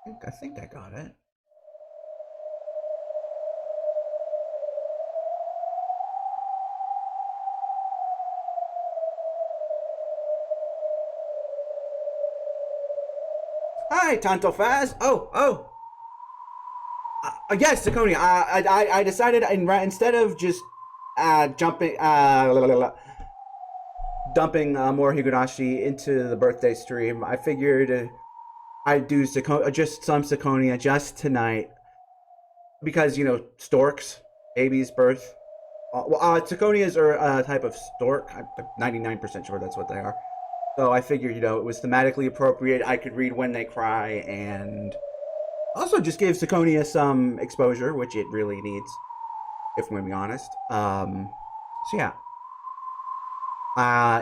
I think I got it. Hi, Tanto Faz. Yes, Ciconia. I decided instead of just jumping, dumping more Higurashi into the birthday stream, I figured I'd do just some Ciconia just tonight because storks, baby's birth. Ciconias are a type of stork. I'm 99% sure that's what they are. So I figured, it was thematically appropriate. I could read when they cry, and also just gave Ciconia some exposure, which it really needs, if I'm going to be honest. So yeah.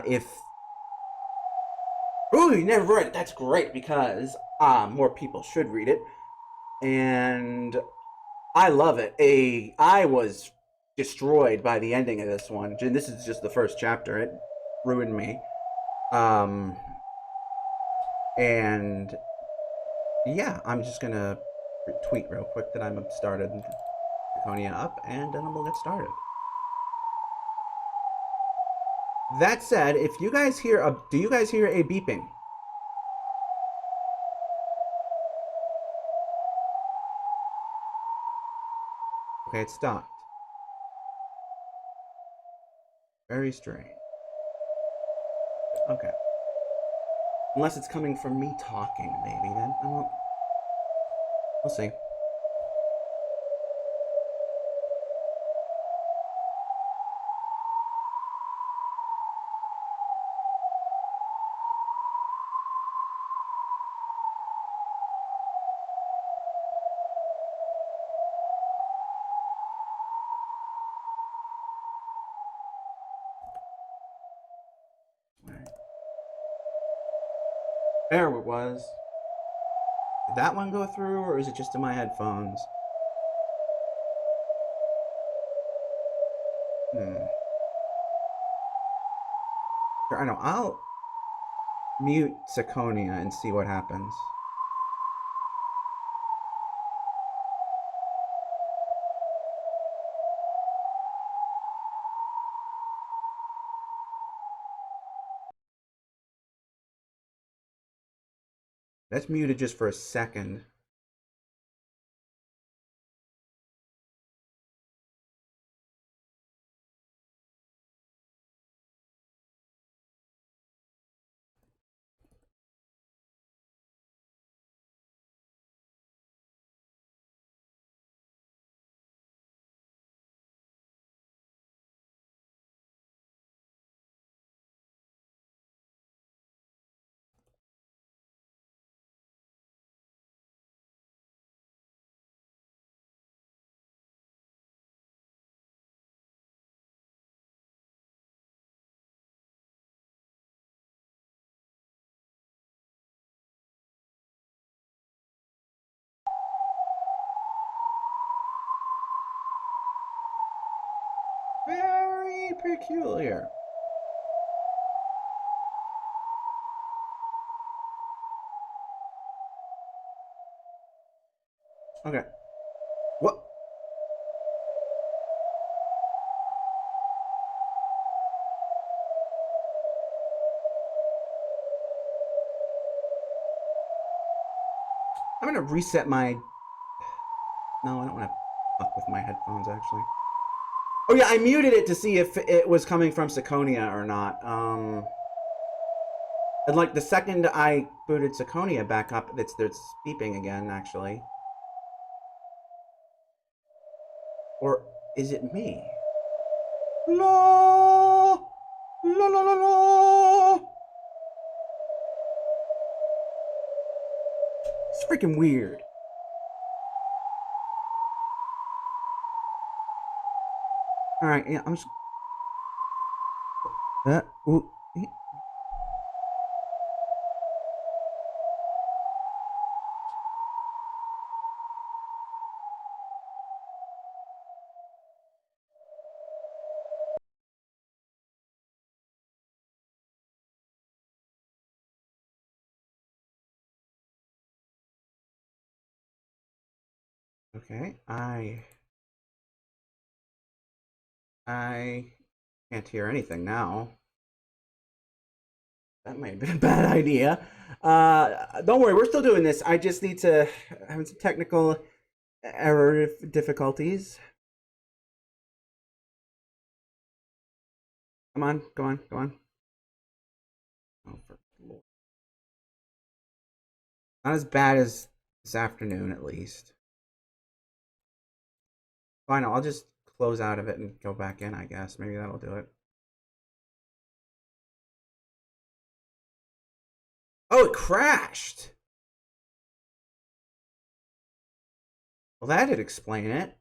If Ooh, you never read it. That's great because more people should read it, and I love it. I was destroyed by the ending of this one. And this is just the first chapter. It ruined me. Um, and yeah, I'm just gonna tweet real quick that I'm started Ciconia up, and then we'll get started. That said, if you guys hear do you guys hear a beeping? Okay, it stopped. Very strange. Okay. Unless it's coming from me talking, maybe then. We'll see. There it was. Did that one go through, or is it just in my headphones? Hmm. Sure, I know. I'll mute Ciconia and see what happens. That's muted just for a second. Very peculiar. Okay. What? I'm gonna reset my. No, I don't want to fuck with my headphones actually. Oh yeah, I muted it to see if it was coming from Ciconia or not. And like the second I booted Ciconia back up, it's beeping again actually. Or is it me? La la la la la. It's freaking weird. All right, yeah, I'm just. Ooh, Okay, I can't hear anything now. That might have been a bad idea. Don't worry, we're still doing this. I just need to have some technical error difficulties. Come on, come on, come on. Oh, for Lord. Not as bad as this afternoon, at least. Fine, I'll just close out of it and go back in, I guess. Maybe that'll do it. Oh, it crashed! Well, that'd explain it.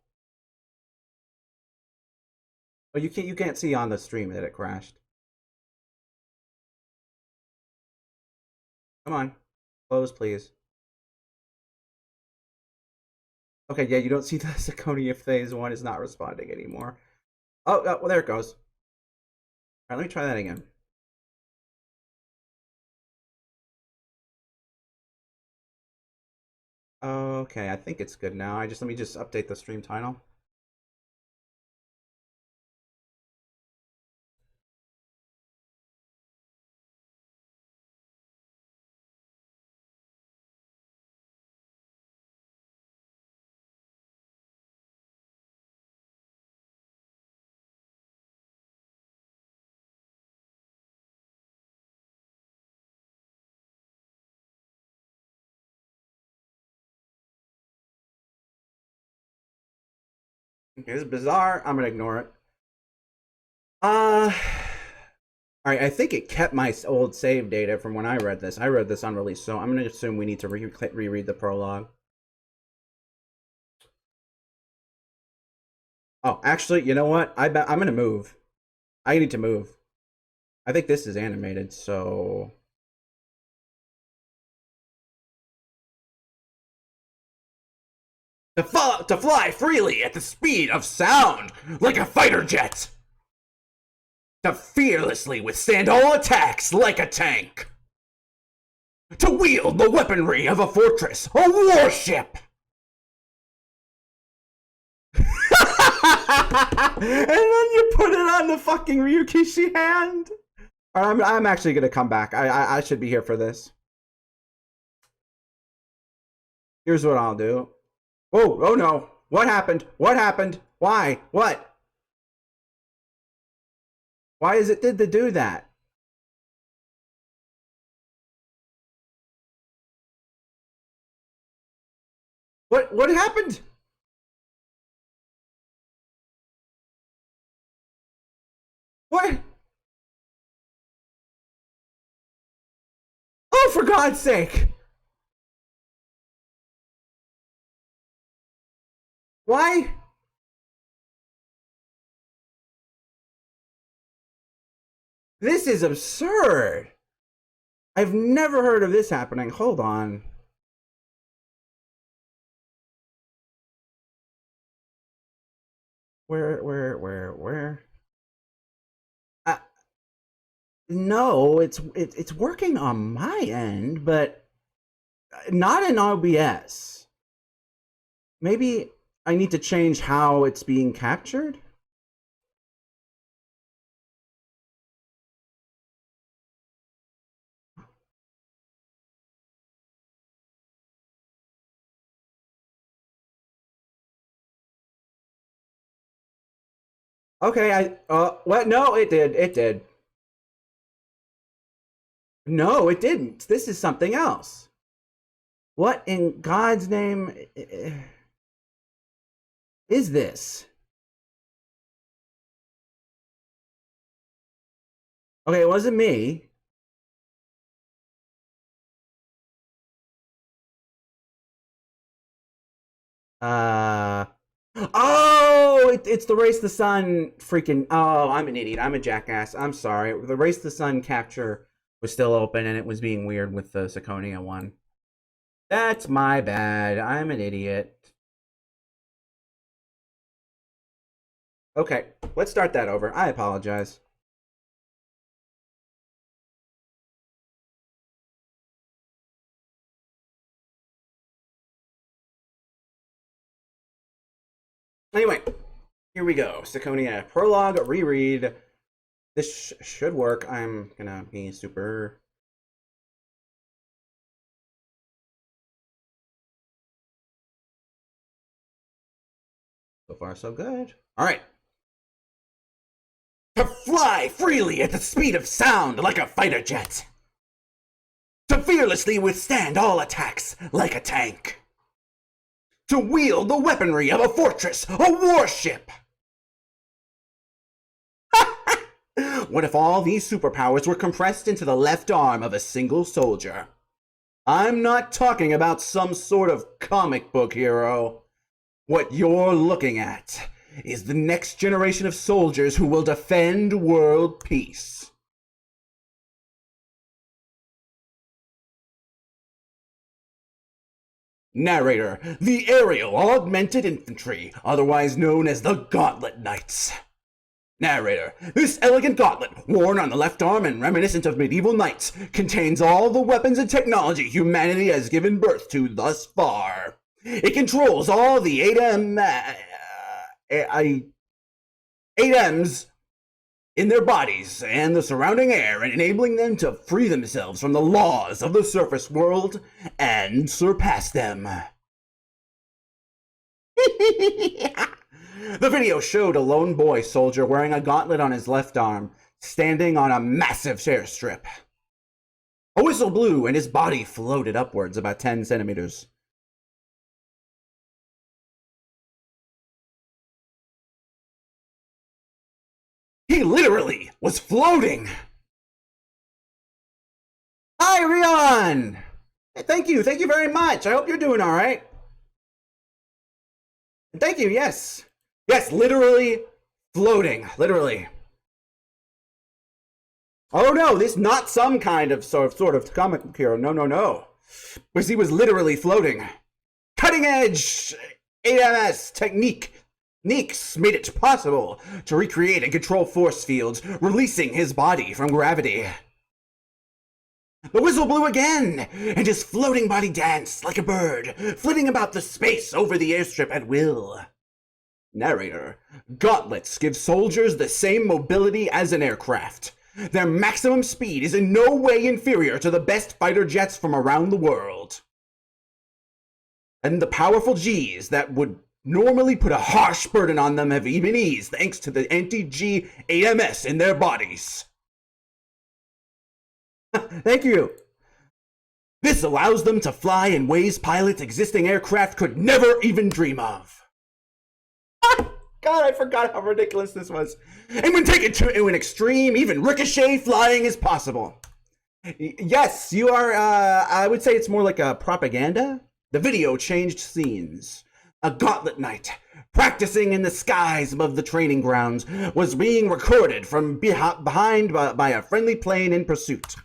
Oh, you can't see on the stream that it crashed. Come on. Close, please. Okay, yeah, you don't see the Ciconia phase 1 is not responding anymore. Oh, well, there it goes. Alright, let me try that again. Okay, I think it's good now. Let me just update the stream title. Okay, this is bizarre. I'm gonna ignore it. All right, I think it kept my old save data from when I read this. I read this unreleased, so I'm gonna assume we need to reread the prologue. Oh, actually, you know what? I'm gonna move. I need to move. I think this is animated, so to fly freely at the speed of sound like a fighter jet. To fearlessly withstand all attacks like a tank. To wield the weaponry of a fortress, a warship. And then you put it on the fucking Ryukishi hand. I'm actually gonna come back. I should be here for this. Here's what I'll do. Oh, oh no. What happened? What happened? Why? What? Why is it did to do that? What happened? What? Oh, for God's sake. Why? This is absurd. I've never heard of this happening. Hold on. Where? Uh, no, it's working on my end, but not in OBS. Maybe I need to change how it's being captured. Okay, what? No, it did. It did. No, it didn't. This is something else. What in God's name is this? Okay, it wasn't me. Uh Oh, it's the Race the Sun freaking. Oh, I'm an idiot. I'm a jackass. I'm sorry. The Race the Sun capture was still open and it was being weird with the Ciconia one. That's my bad. I'm an idiot. Okay, let's start that over. I apologize. Anyway, here we go. Ciconia Prologue reread. This should work. I'm gonna be super... So far, so good. Alright. To fly freely at the speed of sound like a fighter jet. To fearlessly withstand all attacks like a tank. To wield the weaponry of a fortress, a warship. What if all these superpowers were compressed into the left arm of a single soldier? I'm not talking about some sort of comic book hero. What you're looking at is the next generation of soldiers who will defend world peace. Narrator, the Aerial Augmented Infantry, otherwise known as the Gauntlet Knights. Narrator, this elegant gauntlet, worn on the left arm and reminiscent of medieval knights, contains all the weapons and technology humanity has given birth to thus far. It controls all the 8Ms in their bodies and the surrounding air, and enabling them to free themselves from the laws of the surface world and surpass them. The video showed a lone boy soldier wearing a gauntlet on his left arm, standing on a massive airstrip. A whistle blew and his body floated upwards about 10 centimeters. He literally was floating! Hi, Rion! Thank you very much. I hope you're doing all right. Thank you, yes. Yes, literally floating, literally. Oh no, this not some kind of sort of comic hero. No. Because he was literally floating. Cutting edge AMS techniques made it possible to recreate and control force fields, releasing his body from gravity. The whistle blew again, and his floating body danced like a bird, flitting about the space over the airstrip at will. Narrator, gauntlets give soldiers the same mobility as an aircraft. Their maximum speed is in no way inferior to the best fighter jets from around the world. And the powerful Gs that would normally put a harsh burden on them have even eased thanks to the anti-G AMS in their bodies. Thank you. This allows them to fly in ways pilots' existing aircraft could never even dream of. God, I forgot how ridiculous this was. And when taken to an extreme, even ricochet flying is possible. Yes, you are, I would say it's more like a propaganda. The video changed scenes. A gauntlet knight, practicing in the skies above the training grounds, was being recorded from behind by a friendly plane in pursuit.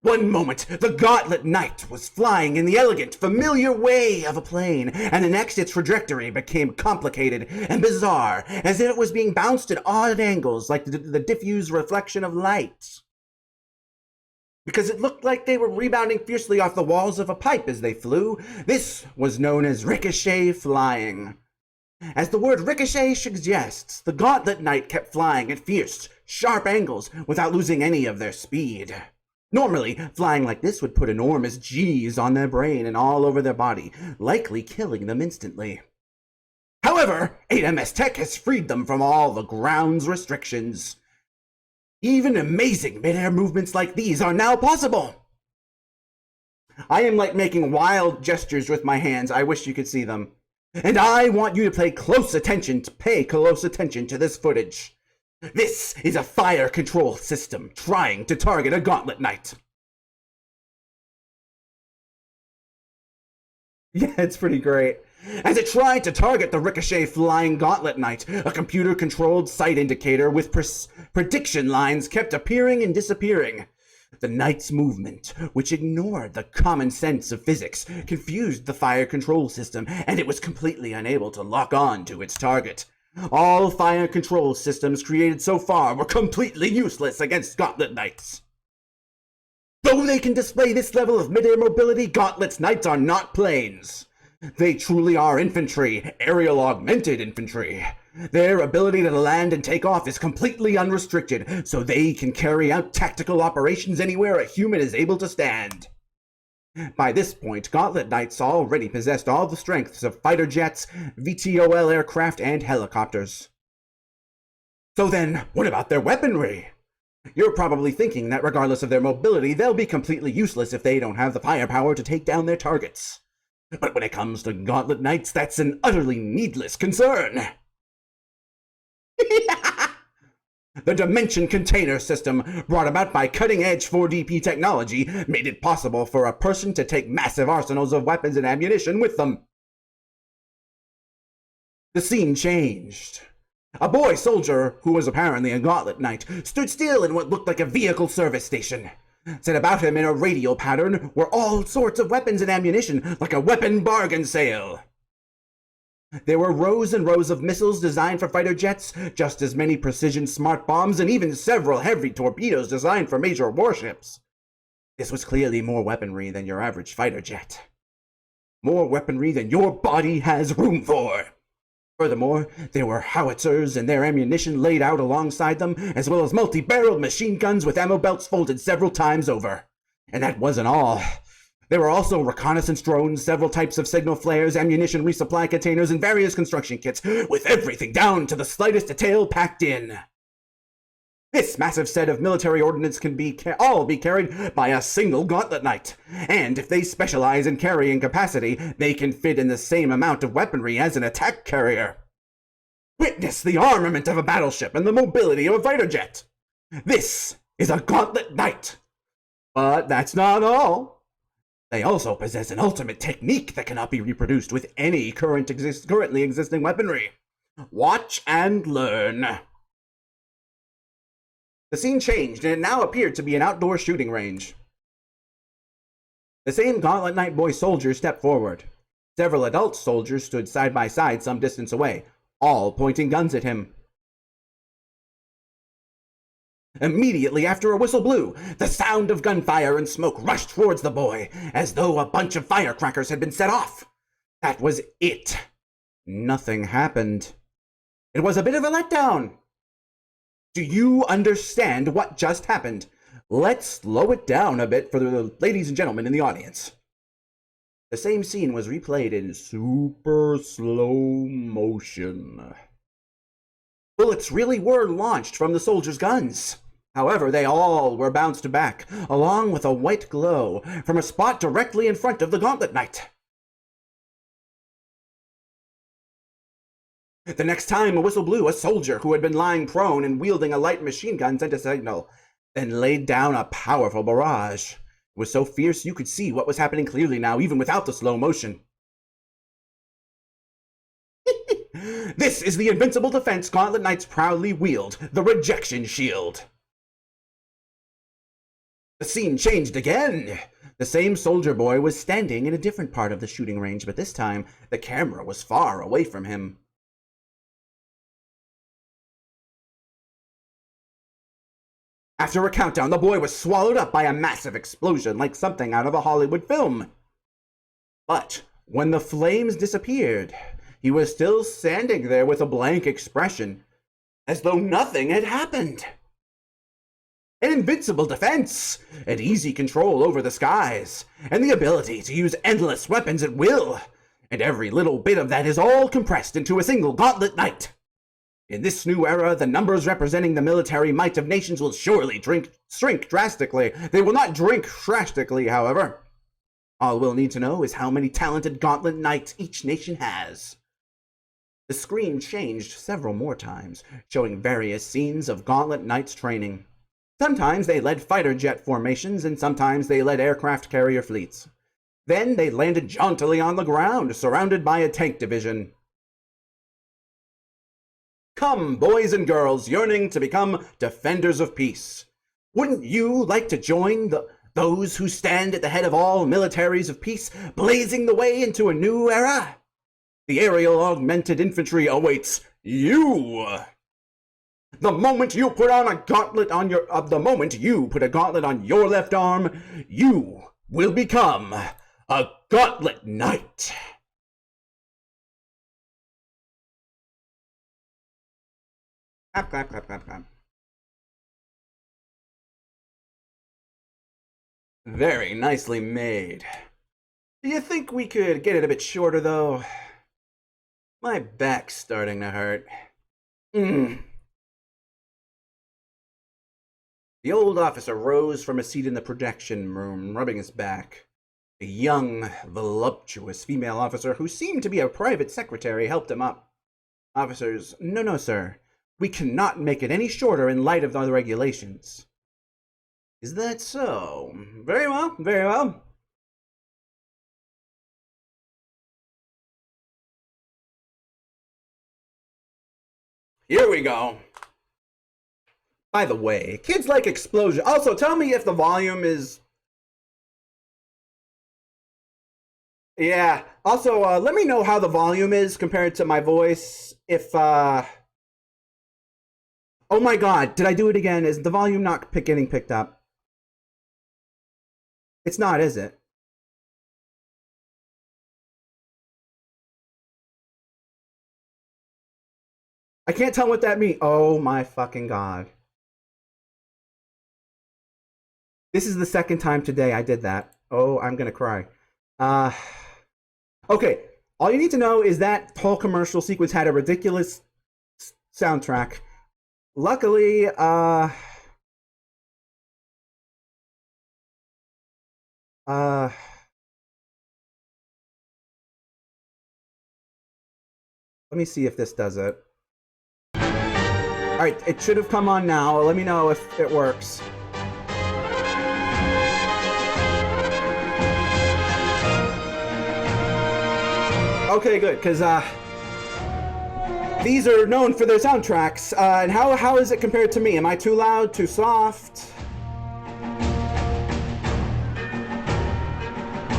One moment, the Gauntlet Knight was flying in the elegant, familiar way of a plane, and the next its trajectory became complicated and bizarre, as if it was being bounced at odd angles like the diffuse reflection of light. Because it looked like they were rebounding fiercely off the walls of a pipe as they flew. This was known as ricochet flying. As the word ricochet suggests, the Gauntlet Knight kept flying at fierce, sharp angles without losing any of their speed. Normally, flying like this would put enormous G's on their brain and all over their body, likely killing them instantly. However, 8MS Tech has freed them from all the ground's restrictions. Even amazing mid-air movements like these are now possible. I am like making wild gestures with my hands. I wish you could see them. And I want you to pay close attention to this footage. This is a fire control system trying to target a Gauntlet Knight. Yeah, it's pretty great. As it tried to target the ricochet flying Gauntlet Knight, a computer-controlled sight indicator with prediction lines kept appearing and disappearing. The Knight's movement, which ignored the common sense of physics, confused the fire control system, and it was completely unable to lock on to its target. All fire control systems created so far were completely useless against Gauntlet Knights. Though they can display this level of mid-air mobility, Gauntlet's Knights are not planes. They truly are infantry, aerial augmented infantry. Their ability to land and take off is completely unrestricted, so they can carry out tactical operations anywhere a human is able to stand. By this point, Gauntlet Knights already possessed all the strengths of fighter jets, VTOL aircraft, and helicopters. So then, what about their weaponry? You're probably thinking that regardless of their mobility, they'll be completely useless if they don't have the firepower to take down their targets. But when it comes to Gauntlet Knights, that's an utterly needless concern. The Dimension Container System, brought about by cutting-edge 4DP technology, made it possible for a person to take massive arsenals of weapons and ammunition with them. The scene changed. A boy soldier, who was apparently a Gauntlet Knight, stood still in what looked like a vehicle service station. Set about him in a radial pattern were all sorts of weapons and ammunition, like a weapon bargain sale. There were rows and rows of missiles designed for fighter jets, just as many precision smart bombs, and even several heavy torpedoes designed for major warships. This was clearly more weaponry than your average fighter jet. More weaponry than your body has room for. Furthermore, there were howitzers and their ammunition laid out alongside them, as well as multi-barreled machine guns with ammo belts folded several times over. And that wasn't all. There were also reconnaissance drones, several types of signal flares, ammunition resupply containers, and various construction kits, with everything down to the slightest detail packed in. This massive set of military ordnance can all be carried by a single Gauntlet Knight, and if they specialize in carrying capacity, they can fit in the same amount of weaponry as an attack carrier. Witness the armament of a battleship and the mobility of a fighter jet. This is a Gauntlet Knight. But that's not all. They also possess an ultimate technique that cannot be reproduced with any currently existing weaponry. Watch and learn. The scene changed, and it now appeared to be an outdoor shooting range. The same Gauntlet Knight boy soldier stepped forward. Several adult soldiers stood side by side some distance away, all pointing guns at him. Immediately after a whistle blew, the sound of gunfire and smoke rushed towards the boy, as though a bunch of firecrackers had been set off. That was it. Nothing happened. It was a bit of a letdown. Do you understand what just happened? Let's slow it down a bit for the ladies and gentlemen in the audience. The same scene was replayed in super slow motion. Bullets really were launched from the soldiers' guns. However, they all were bounced back, along with a white glow, from a spot directly in front of the Gauntlet Knight. The next time a whistle blew, a soldier who had been lying prone and wielding a light machine gun sent a signal, then laid down a powerful barrage. It was so fierce you could see what was happening clearly now, even without the slow motion. This is the invincible defense Gauntlet Knights proudly wield, the Rejection Shield. The scene changed again. The same soldier boy was standing in a different part of the shooting range, but this time the camera was far away from him. After a countdown, the boy was swallowed up by a massive explosion like something out of a Hollywood film. But when the flames disappeared, he was still standing there with a blank expression, as though nothing had happened. An invincible defense, an easy control over the skies, and the ability to use endless weapons at will. And every little bit of that is all compressed into a single Gauntlet Knight. In this new era, the numbers representing the military might of nations will surely shrink drastically. They will not drink drastically, however. All we'll need to know is how many talented Gauntlet Knights each nation has. The screen changed several more times, showing various scenes of Gauntlet Knights training. Sometimes they led fighter jet formations, and sometimes they led aircraft carrier fleets. Then they landed jauntily on the ground, surrounded by a tank division. Come, boys and girls yearning to become defenders of peace. Wouldn't you like to join those who stand at the head of all militaries of peace, blazing the way into a new era? The aerial augmented infantry awaits you. The moment you put a gauntlet on your left arm, you will become a Gauntlet Knight. Clap, clap, clap, clap, clap. Very nicely made. Do you think we could get it a bit shorter, though? My back's starting to hurt. The old officer rose from a seat in the projection room, rubbing his back. A young, voluptuous female officer who seemed to be a private secretary helped him up. Officers, no, sir. We cannot make it any shorter in light of the regulations. Is that so? Very well, very well. Here we go. By the way, kids like explosion. Also, tell me if the volume is... Yeah. Also, let me know how the volume is compared to my voice. If, Oh my god, did I do it again? Is the volume not getting picked up? It's not, is it? I can't tell what that means. Oh my fucking god. This is the second time today I did that. Oh, I'm gonna cry. Okay. All you need to know is that whole commercial sequence had a ridiculous soundtrack. Luckily, let me see if this does it. Alright, it should have come on now. Let me know if it works. Okay, good, because these are known for their soundtracks. And how is it compared to me? Am I too loud, too soft?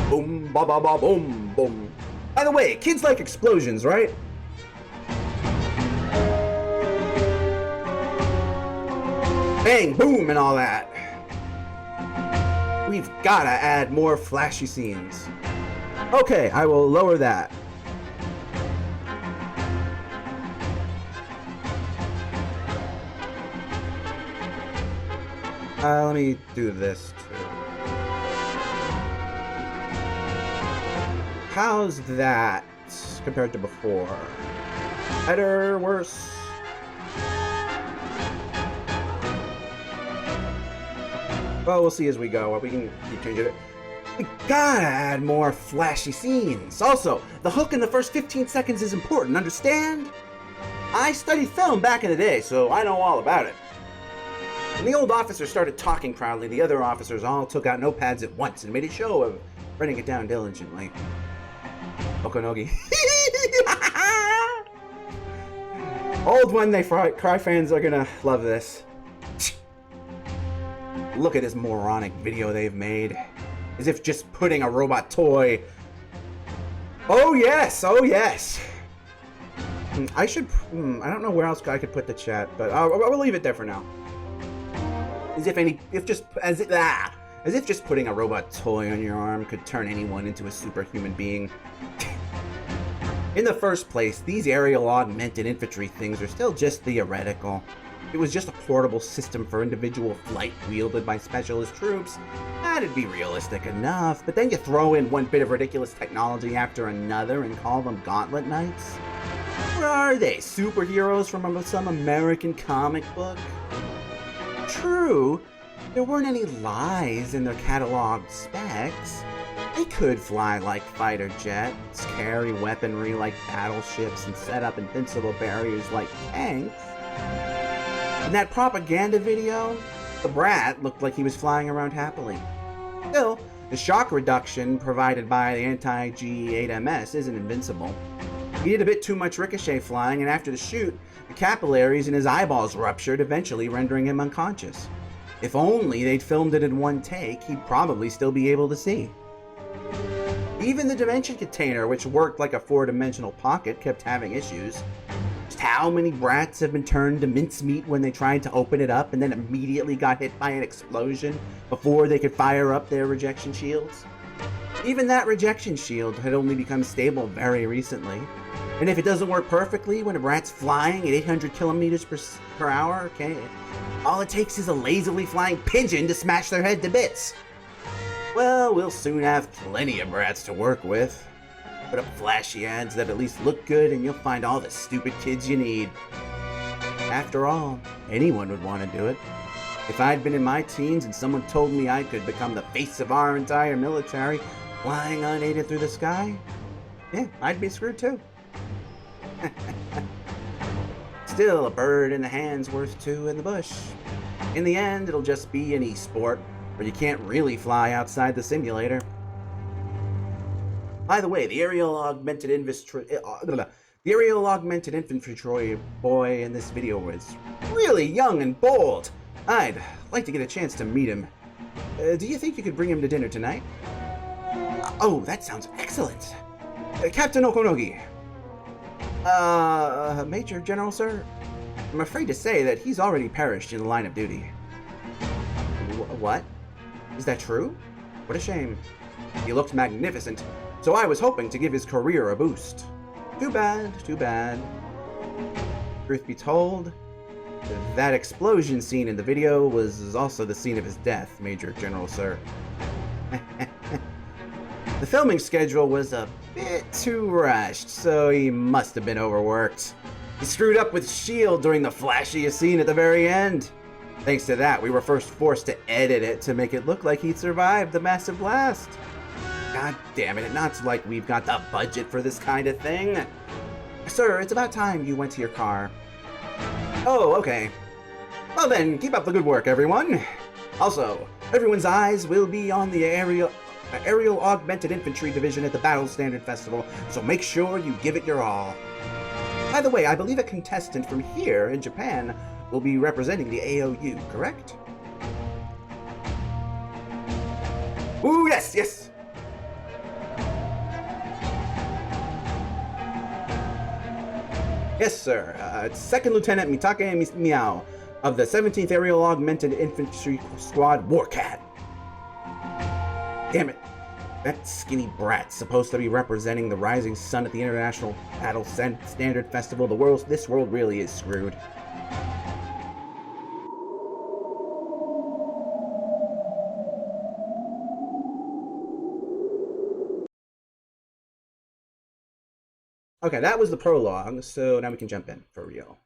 Boom, ba ba ba, boom, boom. By the way, kids like explosions, right? Bang, boom, and all that. We've gotta add more flashy scenes. Okay, I will lower that. Let me do this too. How's that compared to before? Better, worse? Well, we'll see as we go. We can keep changing it. We gotta add more flashy scenes. Also, the hook in the first 15 seconds is important, understand? I studied film back in the day, so I know all about it. When the old officer started talking proudly, the other officers all took out notepads at once and made a show of writing it down diligently. Okonogi. Old When They Cry fans are gonna love this. Look at this moronic video they've made. As if just putting a robot toy... Oh yes, oh yes! I should... I don't know where else I could put the chat, but I'll leave it there for now. As if just putting a robot toy on your arm could turn anyone into a superhuman being. In the first place, these aerial augmented infantry things are still just theoretical. If it was just a portable system for individual flight wielded by specialist troops, that'd be realistic enough. But then you throw in one bit of ridiculous technology after another and call them Gauntlet Knights? Where are they? Superheroes from some American comic book? True, there weren't any lies in their cataloged specs. They could fly like fighter jets, carry weaponry like battleships, and set up invincible barriers like tanks. In that propaganda video, the brat looked like he was flying around happily. Still, the shock reduction provided by the anti-G8MS isn't invincible. He did a bit too much ricochet flying, and after the shoot, the capillaries in his eyeballs ruptured, eventually rendering him unconscious. If only they'd filmed it in one take, he'd probably still be able to see. Even the dimension container, which worked like a four-dimensional pocket, kept having issues. Just how many brats have been turned to mincemeat when they tried to open it up and then immediately got hit by an explosion before they could fire up their rejection shields? Even that rejection shield had only become stable very recently. And if it doesn't work perfectly when a rat's flying at 800 kilometers per hour, okay, all it takes is a lazily flying pigeon to smash their head to bits. Well, we'll soon have plenty of brats to work with. Put up flashy ads that at least look good and you'll find all the stupid kids you need. After all, anyone would want to do it. If I'd been in my teens and someone told me I could become the face of our entire military, flying unaided through the sky, yeah, I'd be screwed too. Still, a bird in the hand's worth two in the bush. In the end, it'll just be an e-sport, where you can't really fly outside the simulator. By the way, the aerial augmented infantry boy in this video was really young and bold. I'd like to get a chance to meet him. Do you think you could bring him to dinner tonight? Oh, that sounds excellent. Captain Okonogi. Major General, sir? I'm afraid to say that he's already perished in the line of duty. What? Is that true? What a shame. He looked magnificent, so I was hoping to give his career a boost. Too bad, too bad. Truth be told, that explosion scene in the video was also the scene of his death, Major General, sir. The filming schedule was a bit too rushed, so he must have been overworked. He screwed up with S.H.I.E.L.D. during the flashiest scene at the very end. Thanks to that, we were first forced to edit it to make it look like he'd survived the massive blast. God damn it, not like we've got the budget for this kind of thing. Sir, it's about time you went to your car. Oh, okay. Well then, keep up the good work, everyone. Also, everyone's eyes will be on the aerial augmented infantry division at the Battle Standard Festival, so make sure you give it your all. By the way, I believe a contestant from here in Japan will be representing the AOU, correct? Ooh, yes, yes! Yes, sir. It's Second Lieutenant Mitake Miao of the 17th Aerial Augmented Infantry Squad Warcat. Damn it. That skinny brat's supposed to be representing the rising sun at the International Battle Standard Festival. This world really is screwed. Okay, that was the prologue, so now we can jump in for real.